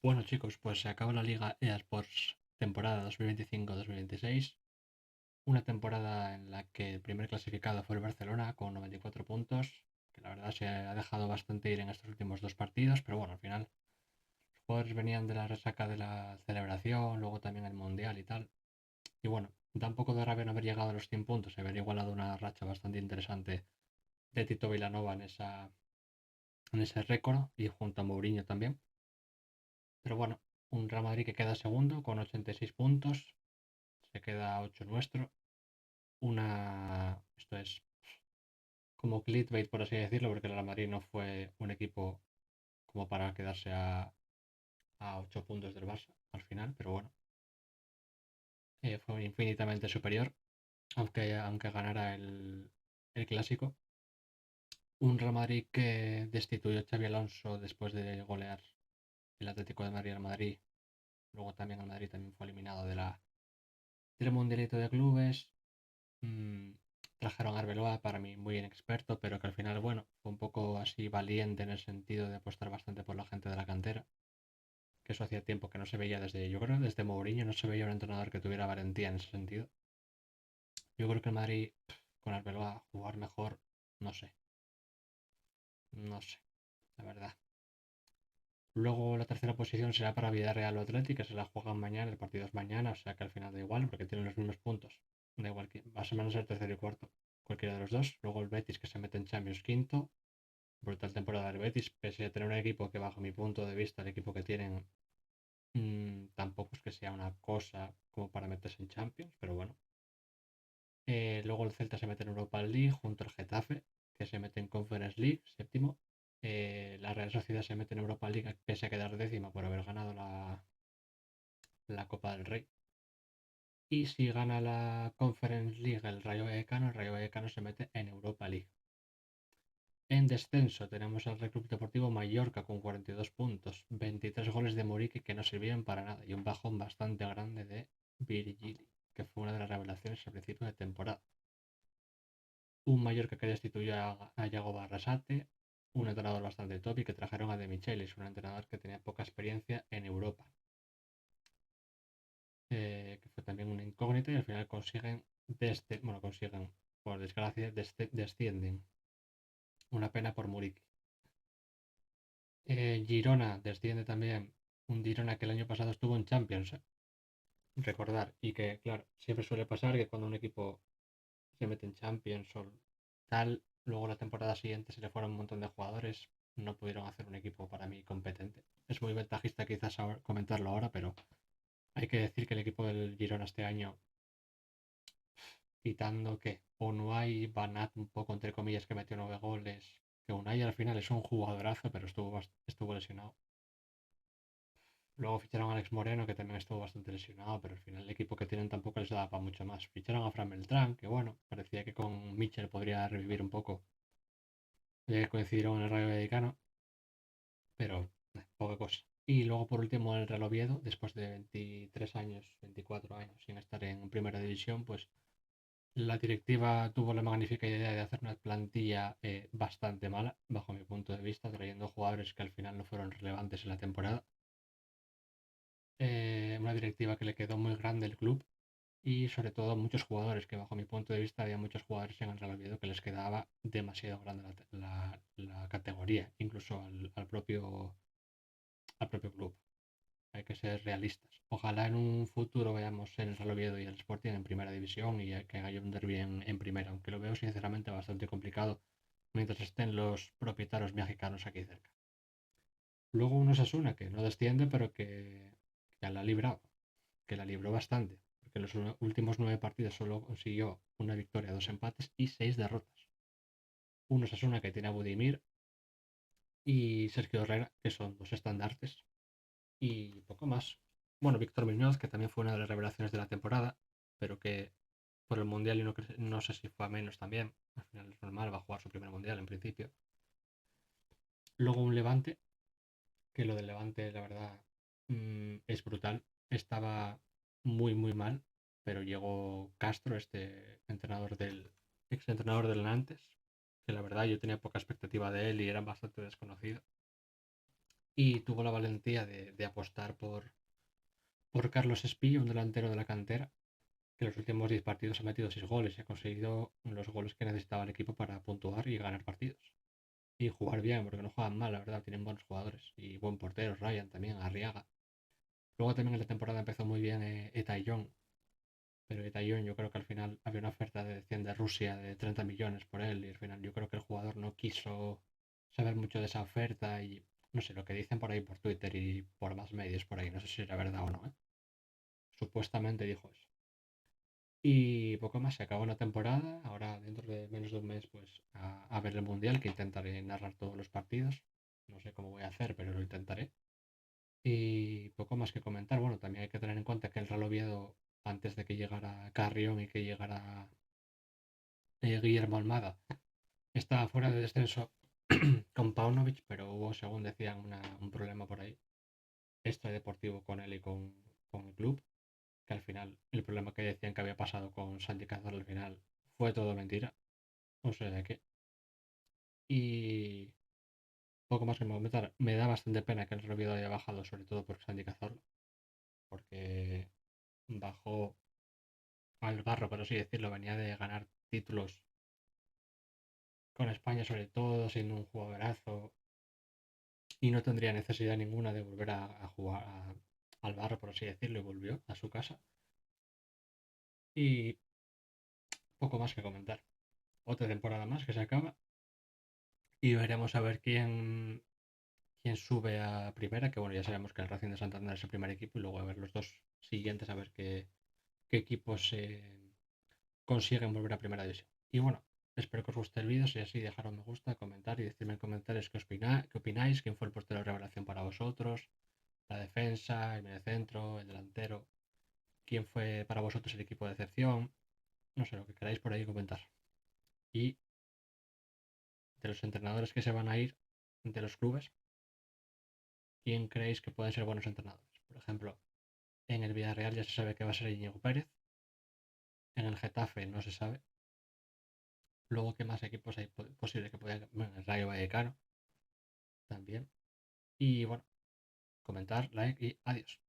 Bueno chicos, pues se acaba la Liga EA Sports temporada 2025-2026, una temporada en la que el primer clasificado fue el Barcelona con 94 puntos, que la verdad se ha dejado bastante ir en estos últimos dos partidos, pero bueno, al final los jugadores venían de la resaca de la celebración, luego también el Mundial y tal, y bueno, da un poco de rabia no haber llegado a los 100 puntos, haber igualado una racha bastante interesante de Tito Vilanova en ese récord y junto a Mourinho también. Pero bueno, un Real Madrid que queda segundo con 86 puntos, se queda a 8 nuestro. Esto es como clickbait, por así decirlo, porque el Real Madrid no fue un equipo como para quedarse a 8 puntos del Barça al final, pero bueno, fue infinitamente superior, aunque ganara el clásico. Un Real Madrid que destituyó a Xavi Alonso después de golear el Atlético de Madrid al Madrid. Luego también el Madrid también fue eliminado del Mundialito de Clubes. Mm, Trajeron a Arbeloa, para mí muy inexperto, pero que al final, bueno, fue un poco así valiente en el sentido de apostar bastante por la gente de la cantera, que eso hacía tiempo que no se veía yo creo, desde Mourinho no se veía un entrenador que tuviera valentía en ese sentido. Yo creo que el Madrid, con Arbeloa, jugar mejor, no sé, no sé, la verdad. Luego la tercera posición será para Villarreal o Atlético, que se la juegan mañana, el partido es mañana, o sea que al final da igual, porque tienen los mismos puntos. Da igual que más o menos el tercero y cuarto, cualquiera de los dos. Luego el Betis que se mete en Champions quinto, brutal temporada del Betis, pese a tener un equipo que bajo mi punto de vista, el equipo que tienen, tampoco es que sea una cosa como para meterse en Champions, pero bueno. Luego el Celta se mete en Europa League junto al Getafe, que se mete en Conference League, séptimo. La Real Sociedad se mete en Europa League pese a quedar décima por haber ganado la Copa del Rey. Y si gana la Conference League el Rayo Vallecano se mete en Europa League. En descenso tenemos al Real Club Deportivo Mallorca con 42 puntos, 23 goles de Muriqui que no sirvieron para nada y un bajón bastante grande de Virgili, que fue una de las revelaciones al principio de temporada. Un Mallorca que destituyó a Yago Barrasate, un entrenador bastante top y que trajeron a De Michelis, un entrenador que tenía poca experiencia en Europa, que fue también una incógnita y al final consiguen, por desgracia, descienden. Una pena por Muriqui. Girona desciende también, un Girona que el año pasado estuvo en Champions, recordar, y que, claro, siempre suele pasar que cuando un equipo se mete en Champions o tal, luego la temporada siguiente se le fueron un montón de jugadores, no pudieron hacer un equipo para mí competente. Es muy ventajista quizás comentarlo ahora, pero hay que decir que el equipo del Girona este año, quitando que Unai Banat un poco entre comillas que metió 9 goles, que Unai al final es un jugadorazo, pero estuvo lesionado. Luego ficharon a Alex Moreno, que también estuvo bastante lesionado, pero al final el equipo que tienen tampoco les daba para mucho más. Ficharon a Fran Beltrán, que bueno, parecía que con Mitchell podría revivir un poco, ya que coincidieron en el Rayo Vallecano, pero poca cosa. Y luego por último el Real Oviedo, después de 23 años, 24 años sin estar en primera división, pues la directiva tuvo la magnífica idea de hacer una plantilla bastante mala, bajo mi punto de vista, trayendo jugadores que al final no fueron relevantes en la temporada. Una directiva que le quedó muy grande el club y sobre todo muchos jugadores, que bajo mi punto de vista había muchos jugadores en el Real Oviedo que les quedaba demasiado grande la categoría, incluso al propio club. Hay que ser realistas. Ojalá en un futuro veamos el Real Oviedo y el Sporting en primera división y que haya un derbi en primera, aunque lo veo sinceramente bastante complicado mientras estén los propietarios mexicanos aquí cerca. Luego un Osasuna que no desciende, pero que la ha librado, que la libró bastante, porque en los últimos 9 partidos solo consiguió una victoria, 2 empates y 6 derrotas. Un Osasuna que tiene a Budimir y Sergio Herrera, que son dos estandartes, y poco más. Bueno, Víctor Muñoz, que también fue una de las revelaciones de la temporada, pero que por el Mundial y no sé si fue a menos también. Al final es normal, va a jugar su primer Mundial en principio. Luego un Levante, que lo del Levante, la verdad, es brutal. Estaba muy, muy mal, pero llegó Castro, este ex entrenador del Nantes, que la verdad yo tenía poca expectativa de él y era bastante desconocido. y tuvo la valentía de apostar por Carlos Espí, un delantero de la cantera, que en los últimos 10 partidos ha metido 6 goles y ha conseguido los goles que necesitaba el equipo para puntuar y ganar partidos. Y jugar bien, porque no juegan mal, la verdad, tienen buenos jugadores. Y buen portero, Ryan también, Arriaga. Luego también en la temporada empezó muy bien Etayón, pero Etayón yo creo que al final había una oferta de 100 de Rusia de 30 millones por él y al final yo creo que el jugador no quiso saber mucho de esa oferta y no sé, lo que dicen por ahí por Twitter y por más medios por ahí, no sé si era verdad o no, ¿eh? Supuestamente dijo eso. Y poco más, se acabó una temporada, ahora dentro de menos de un mes pues a ver el Mundial, que intentaré narrar todos los partidos, no sé cómo voy a hacer, pero lo intentaré. Y poco más que comentar, bueno, también hay que tener en cuenta que el Real Oviedo, antes de que llegara Carrión y que llegara Guillermo Almada, estaba fuera de descenso con Paunovic, pero hubo, según decían, un problema por ahí, extradeportivo con él y con el club, que al final el problema que decían que había pasado con Santi Cazorla al final fue todo mentira, no sé de qué. Y poco más que comentar, me da bastante pena que el Real Oviedo haya bajado, sobre todo por Santi Cazorla, porque bajó al barro, por así decirlo, venía de ganar títulos con España, sobre todo, siendo un jugadorazo, y no tendría necesidad ninguna de volver a jugar al barro, por así decirlo, y volvió a su casa. Y poco más que comentar. Otra temporada más que se acaba y veremos a ver quién sube a primera, que bueno, ya sabemos que el Racing de Santander es el primer equipo y luego a ver los dos siguientes a ver qué equipos consiguen volver a primera división. Y bueno, espero que os guste el vídeo, si es así, dejar un me gusta, comentar y decirme en comentarios qué opináis, quién fue el portero de revelación para vosotros, la defensa, el mediocentro, el delantero, quién fue para vosotros el equipo de excepción, no sé, lo que queráis por ahí comentar. Y de los entrenadores que se van a ir de los clubes, ¿quién creéis que pueden ser buenos entrenadores? Por ejemplo, en el Villarreal ya se sabe que va a ser Íñigo Pérez, en el Getafe no se sabe. Luego, ¿qué más equipos hay posible que puedan? Bueno, el Rayo Vallecano también. Y bueno, comentar, like y adiós.